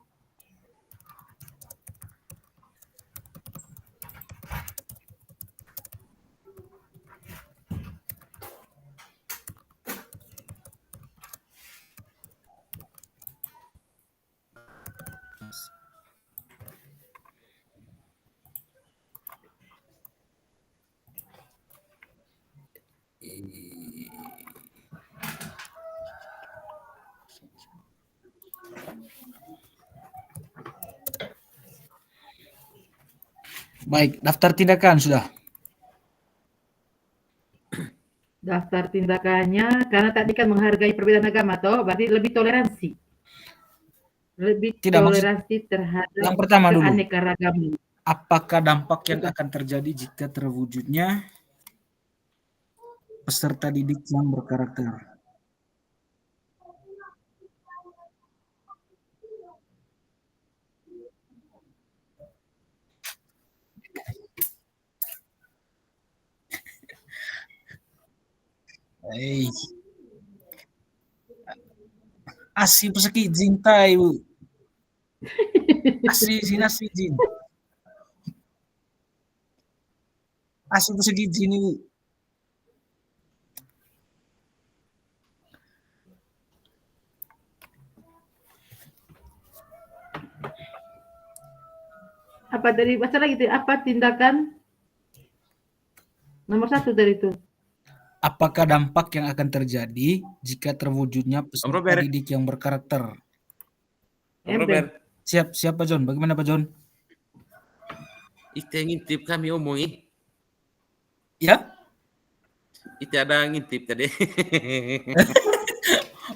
Baik, daftar tindakan sudah. Daftar tindakannya, karena tadi kan menghargai perbedaan agama, toh berarti lebih toleransi. Terhadap yang pertama dulu. keanekaragaman. Apakah dampak yang akan terjadi jika terwujudnya peserta didik yang berkarakter. Hey. Asli peseki jintai, Bu. Asli jin. Asli peseki jin, Bu. Apa dari baca lagi tuh? Apa tindakan nomor 1 dari itu? Apakah dampak yang akan terjadi jika terwujudnya peserta Robert. didik yang berkarakter? Om Robert, Siap Pak John. Bagaimana Pak John? itu yang ngintip kami omongi. Ya? Itu ada ngintip tadi.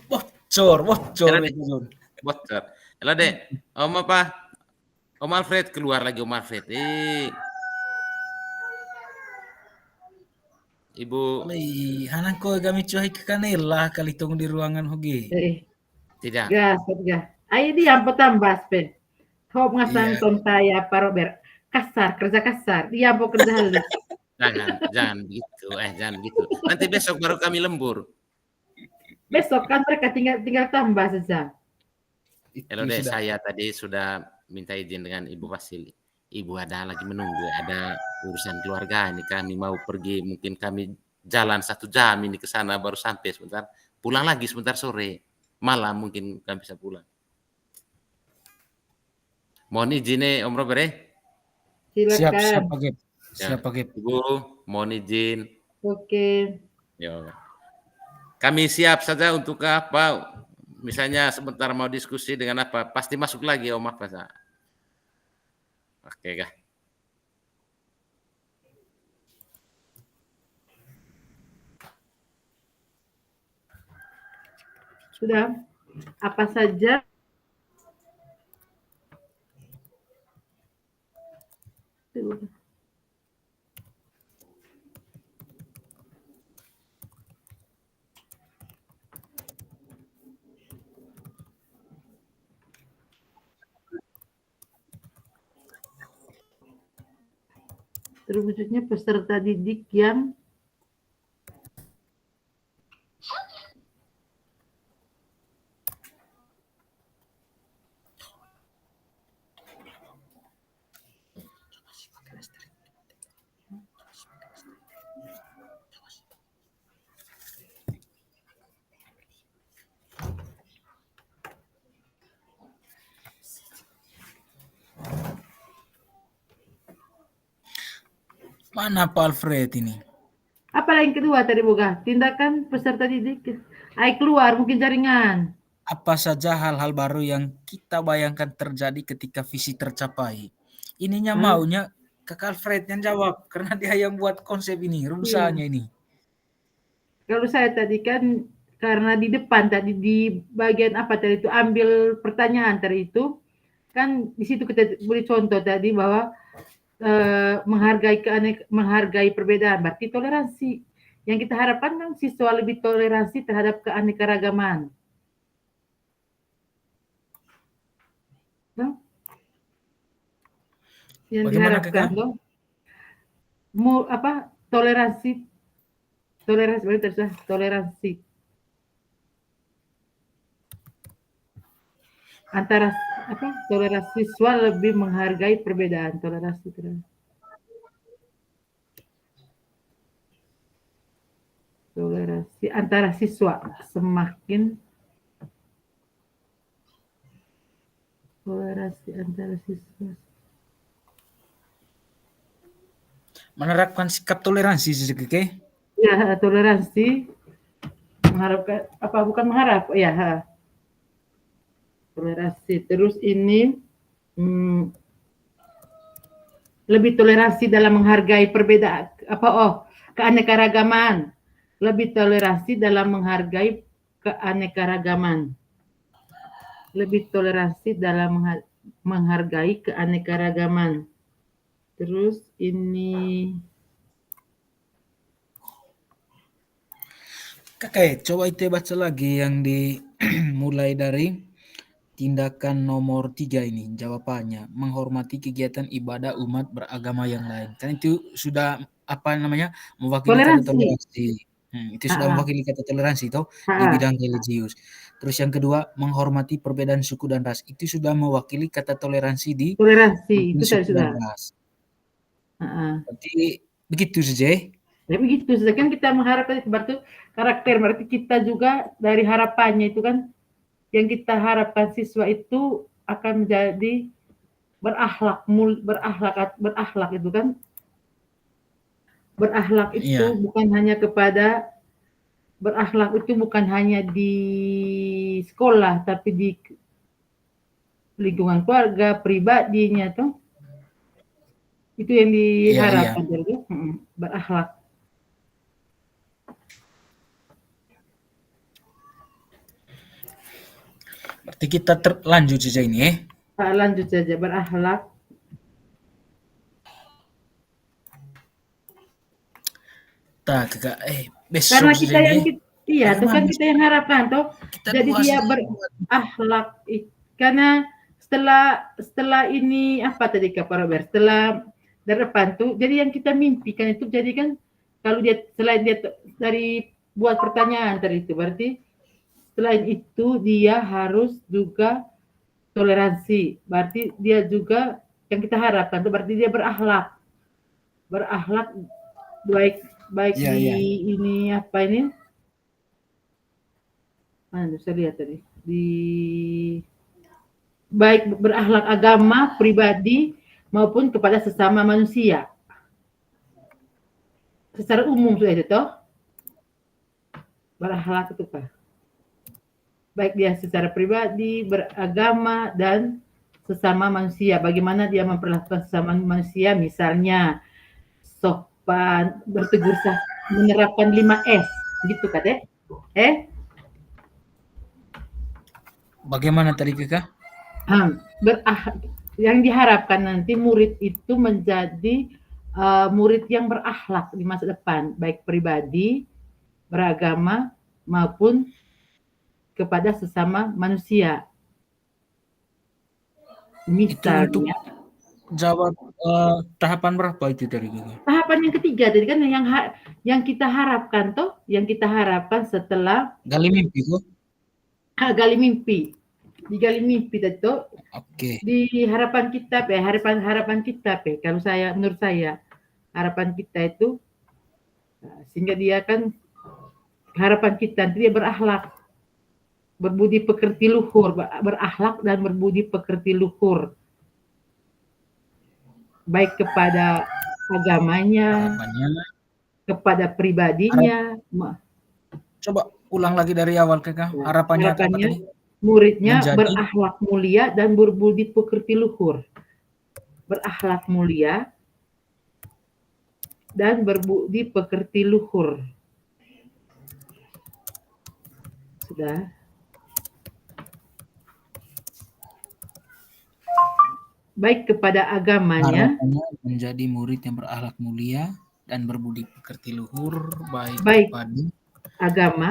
Bocor Elah, Pak deh. John. Bocor. Elah dek, Om apa? Om Alfred keluar lagi Om Alfred. Ibu Alay, hanan ko kami cuai ke kanela kali tong di ruangan hoge. tidak. Gas. Ayo dia petambah pen. Kau ngasang Iya. tontaya Pak Robert. Kasar, kerja kasar. Dia mau kerja halus. Jangan gitu. Jangan gitu. Nanti besok baru kami lembur. Besok kan mereka tinggal tambah saja. Halo deh, saya tadi sudah minta izin dengan Ibu Fasili. Ibu ada lagi menunggu, ada urusan keluarga ini. Kami mau pergi, mungkin kami jalan 1 jam ini ke sana baru sampai sebentar. Pulang lagi sebentar sore, malam mungkin kami bisa pulang. Mohon izin nih Om Robert. Siap Silakan. Pak Gep. Ya. Siap Pak Gep. Ibu, mohon izin. Oke. Ya. Kami siap saja untuk apa? Misalnya sebentar mau diskusi dengan apa, pasti masuk lagi Om apa? Oke kah? Sudah. Apa saja terwujudnya peserta didik yang Mana Pak Alfred ini? apa yang kedua tadi Boga? Tindakan peserta didik. Ayo keluar mungkin jaringan. Apa saja hal-hal baru yang kita bayangkan terjadi ketika visi tercapai? Ininya maunya Kak Alfred yang jawab karena dia yang buat konsep ini, rusanya ini. Kalau saya tadi kan karena di depan tadi di bagian apa tadi itu ambil pertanyaan tadi itu kan di situ kita beri contoh tadi bahwa menghargai perbedaan berarti toleransi. Yang kita harapkan kan siswa lebih toleransi terhadap keanekaragaman. No? Yang Bagaimana, diharapkan Kakak? dong toleransi antara toleransi siswa lebih menghargai perbedaan toleransi antara siswa semakin toleransi antara siswa Menerapkan sikap toleransi Keke. Ya, toleransi mengharapkan bukan mengharap ya. Toleransi terus ini lebih toleransi dalam menghargai perbedaan keanekaragaman. Lebih toleransi dalam menghargai keanekaragaman. Lebih toleransi dalam menghargai keanekaragaman. Terus ini Kakak, coba itu baca lagi yang dimulai dari tindakan nomor 3 ini, jawabannya. Menghormati kegiatan ibadah umat beragama yang lain. Kan itu sudah, apa namanya, mewakili kata Toleransi. toleransi. Itu sudah Ah, mewakili kata toleransi toh di ah, bidang religius. Terus yang kedua, menghormati perbedaan suku dan ras. Itu sudah mewakili kata toleransi di toleransi bidang itu tadi suku dan sudah. ras. Ah. Berarti begitu saja. Ya begitu, sedangkan kita mengharapkan berarti karakter, berarti kita juga dari harapannya itu kan yang kita harapkan siswa itu akan menjadi berakhlak itu kan, berakhlak itu Iya. bukan hanya kepada berakhlak itu bukan hanya di sekolah tapi di lingkungan keluarga pribadinya tuh itu yang Iya, iya. diharapkan dari berakhlak. Berarti kita lanjut saja ini ya. Lanjut saja berakhlak. Tak, Kakak. Besok Karena saja kita ini yang ya. iya, itu kan Bagaimana kita yang harapkan toh. kita Jadi dua dia saja buat berakhlak karena setelah ini apa tadi Kak Robert? Setelah dari depan tuh, jadi yang kita mimpikan itu jadi kan kalau dia selain dia dari buat pertanyaan tadi itu berarti selain itu dia harus juga toleransi. Berarti dia juga yang kita harapkan itu berarti dia berakhlak. Berakhlak baik baik Iya, di iya. ini apa ini saya lihat tadi di baik berakhlak agama pribadi maupun kepada sesama manusia secara umum sudah itu toh berakhlak itu Pak baik dia secara pribadi beragama dan sesama manusia bagaimana dia memperlakukan sesama manusia misalnya sopan bertegur sapa menerapkan 5S gitu kan Bagaimana tadi Kakak? Yang diharapkan nanti murid itu menjadi murid yang berakhlak di masa depan, baik pribadi, beragama, maupun kepada sesama manusia. Itu untuk Misalnya, jawab tahapan berapa itu dari Kakak? tahapan yang ketiga, jadi kan yang kita harapkan toh, yang kita harapkan setelah Gali mimpi tuh. gali mimpi, digali mimpi itu Oke. di harapan kita harapan kita kalau saya menurut saya harapan kita itu sehingga dia kan harapan kita dia berakhlak berbudi pekerti luhur berakhlak dan berbudi pekerti luhur baik kepada agamanya Harapannya. kepada pribadinya Coba ulang lagi dari awal Kakak. Harapannya apa tadi? muridnya Menjadi berakhlak mulia dan berbudi pekerti luhur berakhlak mulia dan berbudi pekerti luhur. Sudah. Baik kepada agamanya. Harapannya menjadi murid yang berakhlak mulia dan berbudi pekerti luhur, baik kepada agama,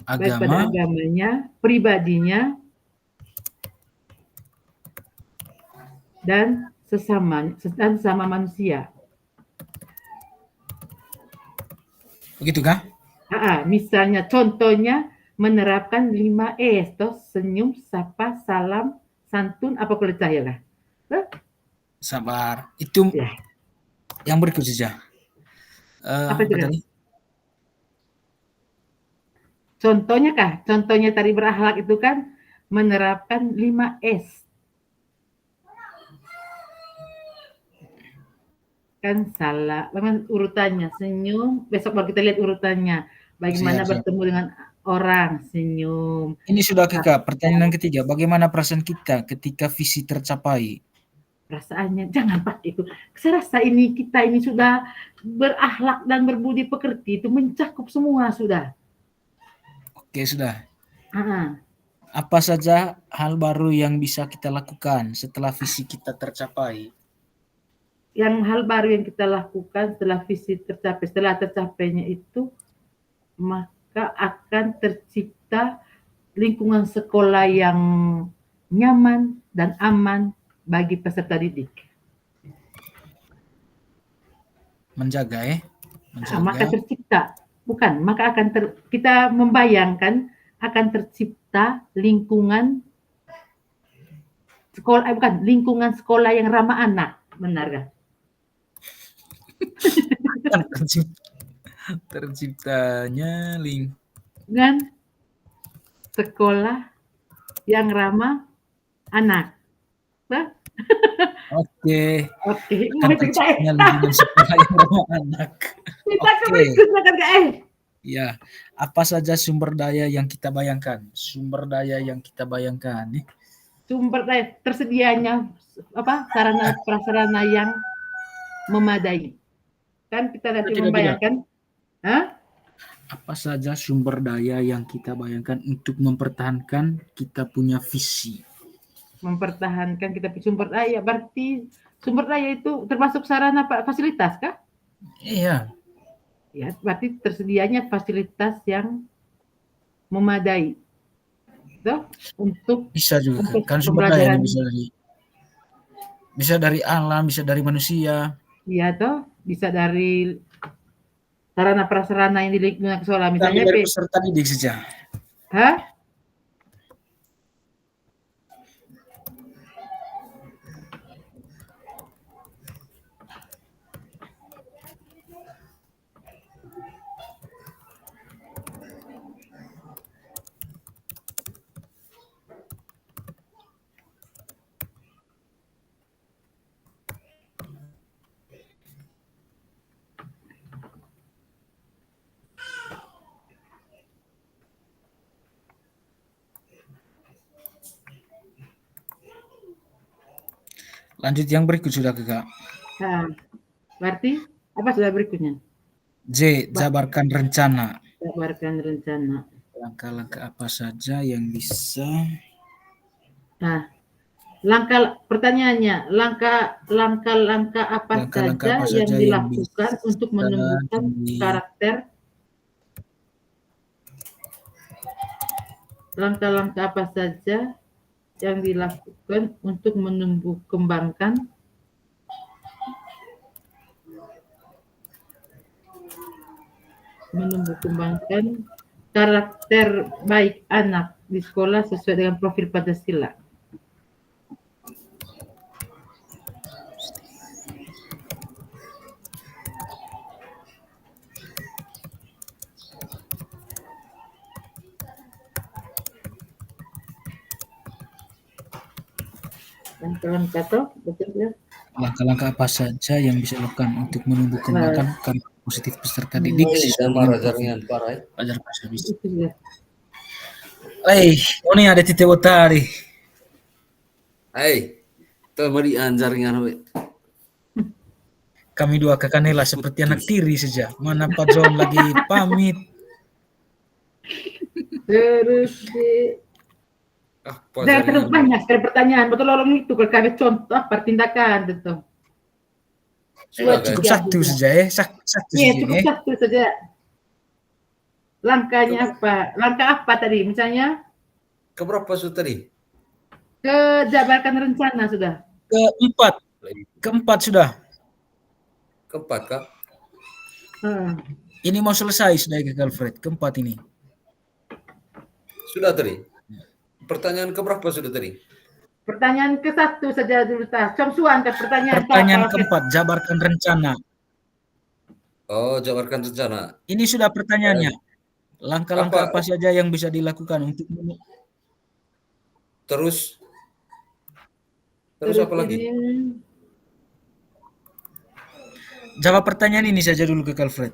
baik pada agamanya, pribadinya, dan sesama manusia. Begitu kah? Misalnya contohnya menerapkan 5S toh senyum, sapa, salam, santun, apa kulit saya lah. Sabar. Itu ya. Yang berikut saja. Apa tadi? Contohnya kah? Contohnya tadi berakhlak itu kan menerapkan 5S. Kan salah, memang urutannya senyum, besok baru kita lihat urutannya. Bagaimana bertemu dengan orang, senyum. Ini sudah Kakak, pertanyaan ketiga. Bagaimana perasaan kita ketika visi tercapai? Perasaannya jangan pakai itu. Saya rasa ini kita ini sudah berakhlak dan berbudi pekerti itu mencakup semua sudah. Oke, sudah. Apa saja hal baru yang bisa kita lakukan setelah visi kita tercapai? Yang hal baru yang kita lakukan setelah visi tercapai, setelah tercapainya itu, maka maka akan tercipta lingkungan sekolah yang nyaman dan aman bagi peserta didik. Menjaga Maka tercipta, bukan, maka akan kita membayangkan akan tercipta lingkungan sekolah, bukan, lingkungan sekolah yang ramah anak, benar kan? Terciptanya Dengan sekolah yang ramah anak. Bah? Oke. Oke, Akan terciptanya lingkungan sekolah yang ramah anak. Kita ke berikutnya kan Ya, apa saja sumber daya yang kita bayangkan? Sumber daya yang kita bayangkan nih. Sumber daya tersedianya sarana prasarana yang memadai. Kan kita nanti membayangkan. Hah? Apa saja sumber daya yang kita bayangkan untuk mempertahankan kita punya visi? Mempertahankan kita punya sumber daya, berarti sumber daya itu termasuk sarana fasilitas kah? Iya. Ya, berarti tersedianya fasilitas yang memadai. Tuh, untuk bisa juga kan sumber daya ini bisa dari alam, bisa dari manusia. Iya toh, bisa dari sarana prasarana yang di lingkungan sekolah, misalnya dari peserta didik saja. Hah? Lanjut yang berikut sudah Kak. Nah, berarti apa sudah berikutnya? J. Jabarkan rencana. Jabarkan rencana. Langkah-langkah apa saja yang bisa. Nah, pertanyaannya, langkah-langkah apa saja yang dilakukan untuk menumbuhkan karakter. Langkah-langkah apa saja yang dilakukan untuk menumbuh kembangkan karakter baik anak di sekolah sesuai dengan profil Pancasila. Langkah-langkah apa saja yang bisa dilakukan untuk menumbuh kembangkan karakter positif peserta didik Ajar bahasa bisa. Ini ada titik utari. Itu mari anjaringan we. Kami dua kekanela seperti anak tiri saja. Mana Pak John lagi pamit. Terus terus banyak sekali pertanyaan. Betul orang itu kalau kami contoh pertindakan tentu. Cukup satu saja ya. Cukup satu saja. Langkahnya apa? Langkah apa tadi? Misalnya? Keberapa sudah tadi? Jabarkan rencana sudah. Keempat sudah. Keempat Kak? Ini mau selesai sudah Kak Alfred. Keempat ini. Sudah tadi. Pertanyaan keberapa sudah tadi? Pertanyaan ke-1 saja dulu tah. Comsuan ke pertanyaan keempat, jabarkan rencana. Oh, jabarkan rencana. Ini sudah pertanyaannya. Langkah-langkah apa saja yang bisa dilakukan untuk Terus apa lagi? Jawab pertanyaan ini saja dulu ke Alfred.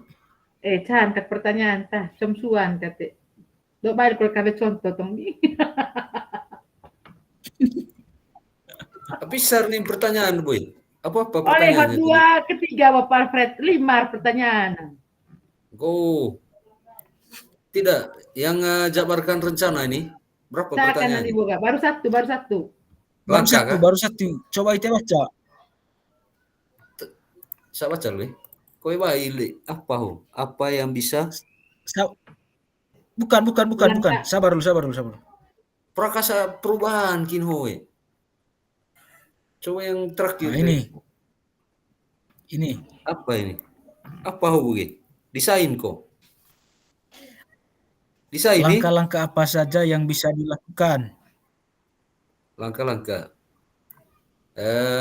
Kat pertanyaan tah. Comsuan kate. Dok balik kalau kabe contoh tong ni. Tapi besar nih pertanyaan, Boy. Apa pertanyaannya? Oleh 2, ketiga Bapak Alfred, 5 pertanyaan. Go. Tidak, yang jabarkan rencana ini berapa pertanyaan? Baru satu. Baru satu. Coba itu baca. Saya baca lu. Kau baik apa yang bisa? Bukan. Sabar dulu. Prakasa perubahan kinhoe. Coba yang terakhir. Nah, ini. Apa ini? Apa hubungi? Desain kok. Desain ini? Langkah-langkah apa saja yang bisa dilakukan? Langkah-langkah.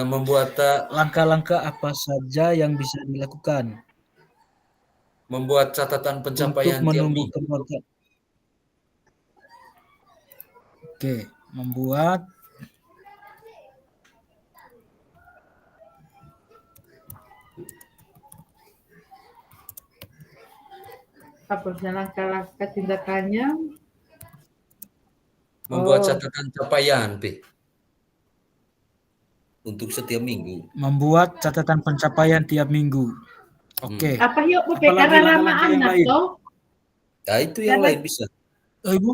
Membuat Langkah-langkah apa saja yang bisa dilakukan membuat catatan untuk pencapaian tiap menumbuh minggu. keluarga? Oke, membuat Apa langkah-langkah tindakannya? Membuat Oh. catatan capaian, P. Untuk setiap minggu. membuat catatan pencapaian tiap minggu. Oke. Apa yuk Bu Apalagi karena ramah langkah-langkah yang anak lain? toh? Nah, itu yang Karena- lain bisa. Ibu,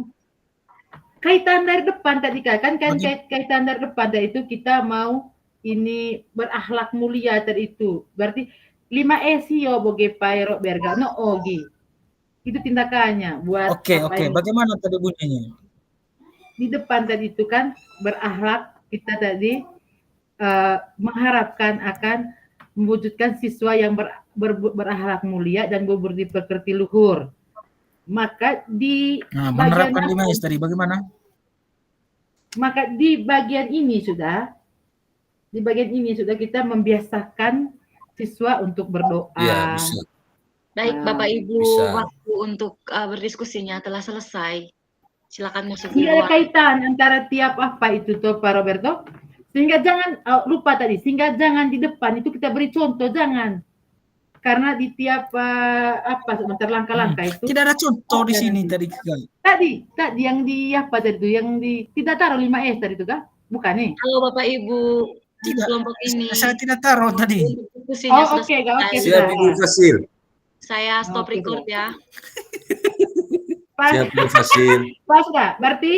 Kaitan dari depan tadi kan Bagi- kaitan dari depan tadi itu kita mau ini berakhlak mulia tadi itu. Berarti 5S yo boge pairo bergano ogi. Itu tindakannya buat Oke. apa ini. Bagaimana tadi bunyinya? Di depan tadi itu kan berakhlak, kita tadi mengharapkan akan mewujudkan siswa yang berakhlak mulia dan berbudi pekerti luhur. Maka di Nah, bagian menerapkan apa? 5S tadi bagaimana? Maka di bagian ini sudah kita membiasakan siswa untuk berdoa. Iya, bisa. Baik, Bapak Ibu, bisa. waktu untuk berdiskusinya telah selesai. Silakan masuk Tidak di ada ruang. kaitan antara tiap apa itu toh Pak Roberto. Sehingga jangan lupa tadi, sehingga jangan di depan itu kita beri contoh, jangan. Karena di tiap sebentar langkah-langkah itu Tidak ada contoh di Jangan sini di- tadi. tadi yang di apa tadi itu yang di tidak taruh 5S tadi itu kan? Bukan nih. Halo Bapak Ibu, di Tidak. kelompok ini. Saya tidak taruh tadi. Untuk diskusinya Oh, oke, selesai. oke, Siap, sudah. Ibu Fasil. Saya stop Oke, record ya. Pas, Siap, Ibu Fasil. pas sudah. Berarti